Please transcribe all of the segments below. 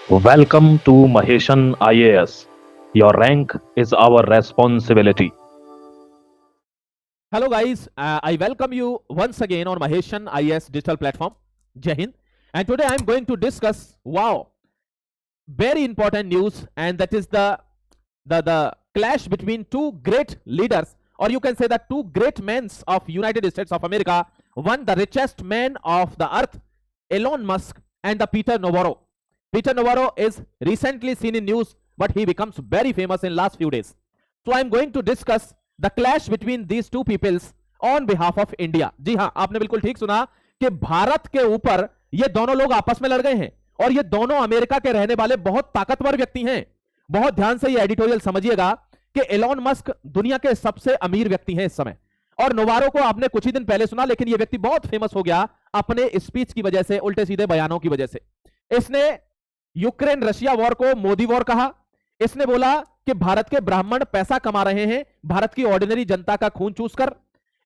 Welcome to Maheshan IAS. Your rank is our responsibility. Hello guys, I welcome you once again on Maheshan IAS digital platform. Jai Hind. And today I'm going to discuss, very important news, and that is the clash between two great leaders, or you can say the two great men of United States of America. One, the richest man of the earth, Elon Musk, and the Peter Navarro. Peter Navarro is recently seen in news, but he becomes very famous in last few days. So I'm going to discuss the clash between these two peoples on behalf of India. जी हां, आपने बिल्कुल ठीक सुना कि भारत के ऊपर ये दोनों लोग आपस में लड़ गए हैं, और ये दोनों अमेरिका के रहने वाले बहुत ताकतवर व्यक्ति हैं। बहुत ध्यान से ये एडिटोरियल समझिएगा कि एलोन मस्क दुनिया के सबसे अमीर व्यक्ति हैं इस समय, और नोवारो को आपने कुछ ही दिन पहले सुना, लेकिन ये व्यक्ति बहुत फेमस हो गया अपने स्पीच की वजह से, उल्टे सीधे बयानों की वजह से। इसने यूक्रेन रशिया वॉर को मोदी वॉर कहा। इसने बोला कि भारत के ब्राह्मण पैसा कमा रहे हैं भारत की ऑर्डिनरी जनता का खून चूसकर।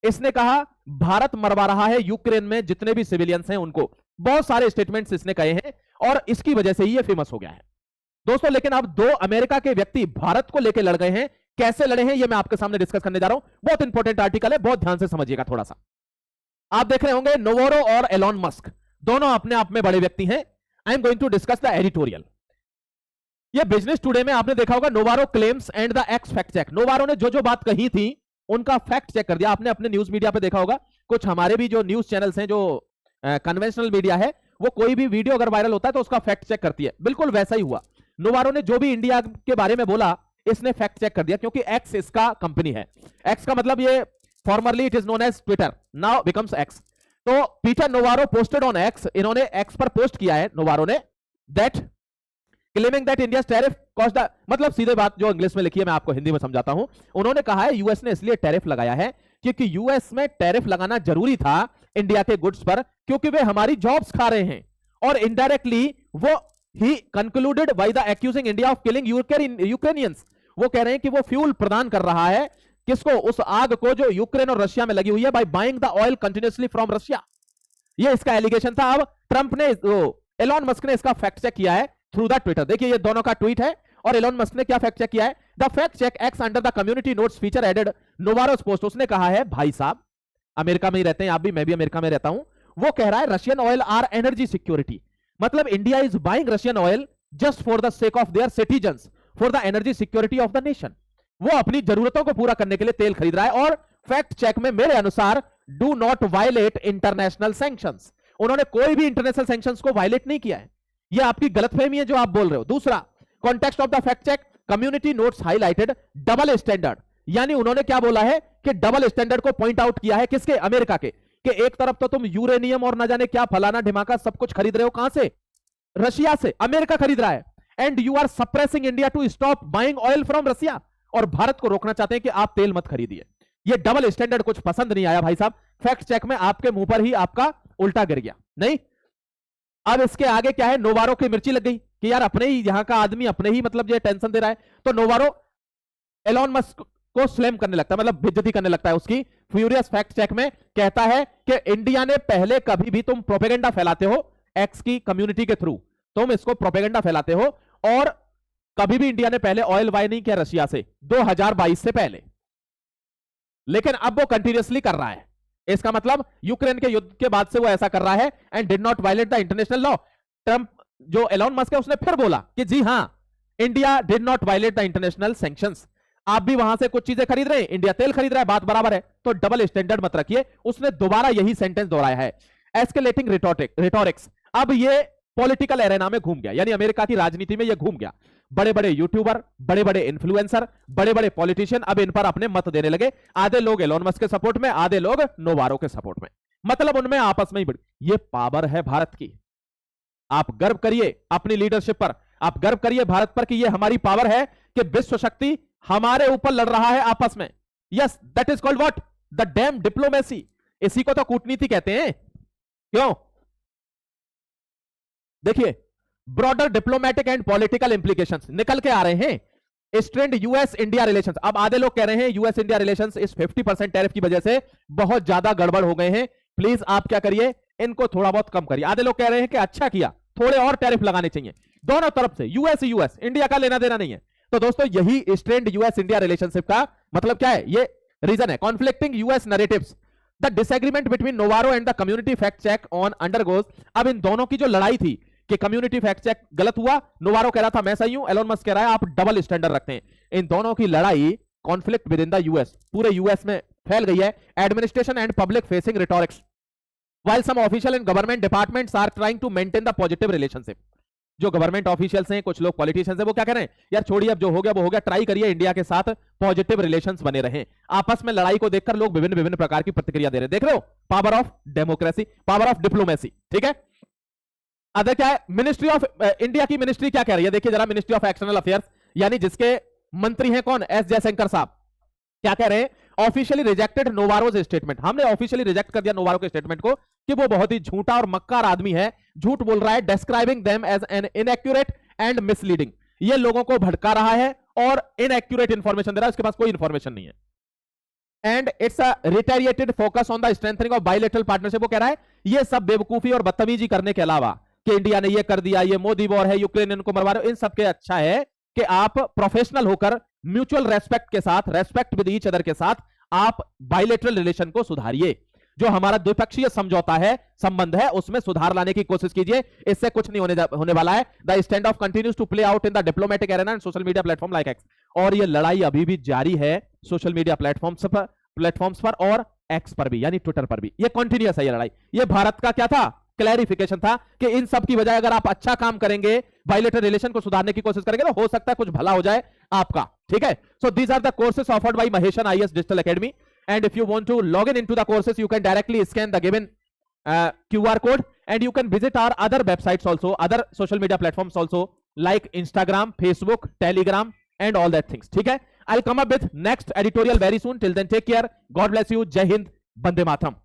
इसने कहा भारत मरवा रहा है यूक्रेन में जितने भी सिविलियंस हैं उनको। बहुत सारे स्टेटमेंट्स इसने कहे हैं, और इसकी वजह से ही ये फेमस हो गया है दोस्तों। लेकिन अब दो अमेरिका के व्यक्ति भारत को लेकर लड़ गए हैं। कैसे लड़े हैं ये मैं आपके सामने डिस्कस करने जा रहा हूं। बहुत इंपॉर्टेंट आर्टिकल है, बहुत ध्यान से समझिएगा थोड़ा सा। आप देख रहे होंगे नोवारो और एलोन मस्क दोनों अपने आप में बड़े व्यक्ति हैं। I am going to discuss the editorial. ये बिजनेस टुडे में आपने देखा होगा, Navarro claims and the X fact check. Navarro ने जो जो बात कही थी उनका फैक्ट चेक कर दिया। आपने अपने न्यूज मीडिया पे देखा होगा, कुछ हमारे भी जो न्यूज चैनल्स हैं, जो कन्वेंशनल मीडिया है, वो कोई भी वीडियो अगर वायरल होता है तो उसका फैक्ट चेक करती है। बिल्कुल वैसा ही हुआ। नोवारो ने जो भी इंडिया के बारे में बोला इसने फैक्ट चेक कर दिया, क्योंकि एक्स इसका कंपनी है। एक्स का मतलब ये formerly it is known as Twitter, now becomes X. तो Peter Navarro posted on X, इन्होंने एक्स पर पोस्ट किया है नोवारो ने, that claiming that India tariff cost the, मतलब सीधे बात जो इंग्लिश में लिखी है मैं आपको हिंदी में समझाता हूं। उन्होंने कहा है यूएस ने इसलिए टैरिफ लगाया है क्योंकि यूएस में टैरिफ लगाना जरूरी था इंडिया के गुड्स पर, क्योंकि वे हमारी जॉब्स खा रहे हैं। और इनडायरेक्टली वो ही concluded by the accusing India of killing Ukrainians. वो कह रहे हैं कि वो फ्यूल प्रदान कर रहा है किसको, उस आग को जो यूक्रेन और रशिया में लगी हुई है, by buying the oil continuously from Russia. ये इसका एलिगेशन था। अब ट्रंप ने, एलोन मस्क ने इसका फैक्ट चेक किया है थ्रू द ट्विटर। देखिए ये दोनों का ट्वीट है, और एलोन मस्क ने क्या फैक्ट चेक किया है। The fact check X under the community notes feature added Navarro's post. उसने कहा है भाई साहब, अमेरिका में ही रहते हैं आप भी, मैं भी अमेरिका में रहता हूं। वो कह रहा है Russian oil are energy security, मतलब India is buying Russian oil just for the sake of their citizens, for the energy security of the nation. वो अपनी जरूरतों को पूरा करने के लिए तेल खरीद रहा है। और फैक्ट चेक में मेरे अनुसार do not violate international sanctions. उन्होंने कोई भी इंटरनेशनल सैंक्शंस को वायलेट नहीं किया है। ये आपकी गलतफहमी है जो आप बोल रहे हो। दूसरा, context of the fact check, community notes highlighted double standard. यानी उन्होंने क्या बोला है कि डबल स्टैंडर्ड को पॉइंट आउट किया है, किसके, अमेरिका के, कि एक तरफ तो तुम यूरेनियम और ना जाने क्या फलाना ढिमाका सब कुछ खरीद रहे हो, कहां से, रशिया से, अमेरिका खरीद रहा है। And you are suppressing India to stop buying oil from Russia, और भारत को रोकना चाहते हैं कि आप तेल मत खरीदिए। ये डबल स्टैंडर्ड कुछ पसंद नहीं आया भाई साहब। फैक्ट चेक में आपके मुंह पर ही आपका उल्टा गिर गया। नहीं, अब इसके आगे क्या है, नोवारो की मिर्ची लग गई कि यार अपने ही यहां का आदमी अपने ही मतलब ये टेंशन दे रहा है। तो नोवारो एलोन मस्क को स्लैम करने लगता है, मतलब बेइज्जती करने लगता है उसकी। फ्यूरियस फैक्ट चेक में कहता है कि इंडिया ने पहले कभी भी, तुम प्रोपेगेंडा फैलाते हो एक्स की कम्युनिटी के थ्रू, तुम इसको प्रोपेगेंडा फैलाते हो, और कभी भी इंडिया ने पहले ऑयल बाय नहीं किया रशिया से 2022 से पहले, लेकिन अब वो कंटिन्यूअसली कर रहा है। इसका मतलब यूक्रेन के युद्ध के बाद से वो ऐसा कर रहा है, and did not violate the international law. Trump, जो एलोन मस्क है, उसने फिर बोला कि जी हां, India did not violate the international sanctions. आप भी वहां से कुछ चीजें खरीद रहे हैं, इंडिया तेल खरीद रहा है, बात बराबर है, तो डबल स्टैंडर्ड मत रखिए। उसने दोबारा यही सेंटेंस दोहराया है, एस्केलेटिंग रिटोरिक्स। अब ये पॉलिटिकल एरेना में घूम गया, यानी अमेरिका की राजनीति में ये घूम गया। बड़े बड़े यूट्यूबर, बड़े बड़े इन्फ्लुएंसर, बड़े बड़े पॉलिटिशियन अब इन पर अपने मत देने लगे। आधे लोग एलोन मस्क के सपोर्ट में, आधे लोग नोवारो के सपोर्ट में, मतलब उनमें आपस में ही ये पावर है भारत की। आप गर्व करिए अपनी लीडरशिप पर, आप गर्व करिए भारत पर कि ये हमारी पावर है कि विश्व शक्ति हमारे ऊपर लड़ रहा है आपस में। Yes, that is called what, the dam diplomacy. इसी को तो कूटनीति कहते हैं। क्यों? देखिए, broader diplomatic and political implications निकल के आ रहे हैं। Strained US India relations. अब आधे लोग कह रहे हैं यूएस इंडिया रिलेशंस इस 50% टैरिफ की वजह से बहुत ज्यादा गड़बड़ हो गए हैं, प्लीज आप क्या करिए, इनको थोड़ा बहुत कम करिए। आधे लोग कह रहे हैं कि अच्छा किया थोड़े और टैरिफ लगाने चाहिए दोनों तरफ से, यूएस यूएस, इंडिया का लेना देना नहीं है। तो दोस्तों यही स्ट्रेंड यूएस इंडिया रिलेशनशिप का मतलब क्या है, ये रीजन है। Conflicting US narratives, the disagreement between Navarro and the community fact check on undergoes. अब इन दोनों की जो लड़ाई थी कि कम्युनिटी फैक्ट चेक गलत हुआ, नोवारो कह रहा था मैं सही हूं, एलोन मस्क कह रहा है आप डबल स्टैंडर्ड रखते हैं। इन दोनों की लड़ाई conflict within the US, पूरे यूएस में फैल गई है। Administration and public facing rhetorics, while some official and government departments are trying to maintain the positive relationship। जो गवर्नमेंट ऑफिशियल्स हैं, कुछ लोग पॉलिटिशियंस हैं, वो क्या कह रहे हैं, यार छोड़िए अब जो हो गया वो हो गया, ट्राई करिए इंडिया के साथ पॉजिटिव रिलेशंस बने रहें। आपस में लड़ाई को देखकर लोग विभिन्न विभिन्न प्रकार की प्रतिक्रिया दे रहे हैं। देख रहे हो, power of democracy, power of diplomacy, ठीक है। अदर क्या है, मिनिस्ट्री ऑफ इंडिया की मिनिस्ट्री क्या कह रही है, देखिए जरा, मिनिस्ट्री ऑफ एक्सटर्नल अफेयर्स, यानी जिसके मंत्री हैं कौन, एस जयशंकर साहब, क्या कह रहे हैं, ऑफिशियली रिजेक्टेड नोवारोज स्टेटमेंट। हमने ऑफिशियली रिजेक्ट कर दिया नोवारो के स्टेटमेंट को कि वो बहुत ही झूठा और मक्कार आदमी है, झूठ बोल रहा है, describing them as an inaccurate and misleading. ये लोगों को भटका रहा है और इनएक्यूरेट इंफॉर्मेशन दे रहा है, उसके पास कोई इंफॉर्मेशन नहीं है। And it's a reiterated focus on the strengthening of bilateral partnership. वो कह रहा है ये सब बेवकूफी और बदतमीजी करने के अलावा कि इंडिया ने ये कर दिया, ये मोदी वॉर है, यूक्रेन इनको मरवा रहे हो, इन सब के अच्छा है कि आप प्रोफेशनल होकर म्यूचुअल रेस्पेक्ट के साथ, रेस्पेक्ट विद ईच अदर के साथ आप बायलैटरल रिलेशन को सुधारिए। जो हमारा द्विपक्षीय समझौता है, संबंध है, उसमें सुधार लाने की कोशिश कीजिए, इससे कुछ नहीं होने वाला है। The standoff continues to play out in the diplomatic arena and social media platform like X. और ये लड़ाई अभी भी जारी है सोशल मीडिया प्लेटफॉर्म्स पर और एक्स पर भी, यानी ट्विटर पर भी, ये कंटिन्यूअस है ये लड़ाई। ये भारत का क्या था, क्लैरिफिकेशन था कि इन सब की बजाय अगर आप अच्छा काम करेंगे, बायलैटरल रिलेशन को सुधारने की कोशिश करेंगे, तो हो सकता है कुछ भला हो जाए आपका, ठीक है। So these are the courses offered by Maheshan IAS digital academy, and if you want to log in into the courses, you can directly scan the given QR code, and you can visit our other websites also, other social media platforms also, like Instagram, Facebook, Telegram and all that things, ठीक है। I'll come up with next editorial very soon. Till then, take care, God bless you, Jai Hind, Bande Mataram।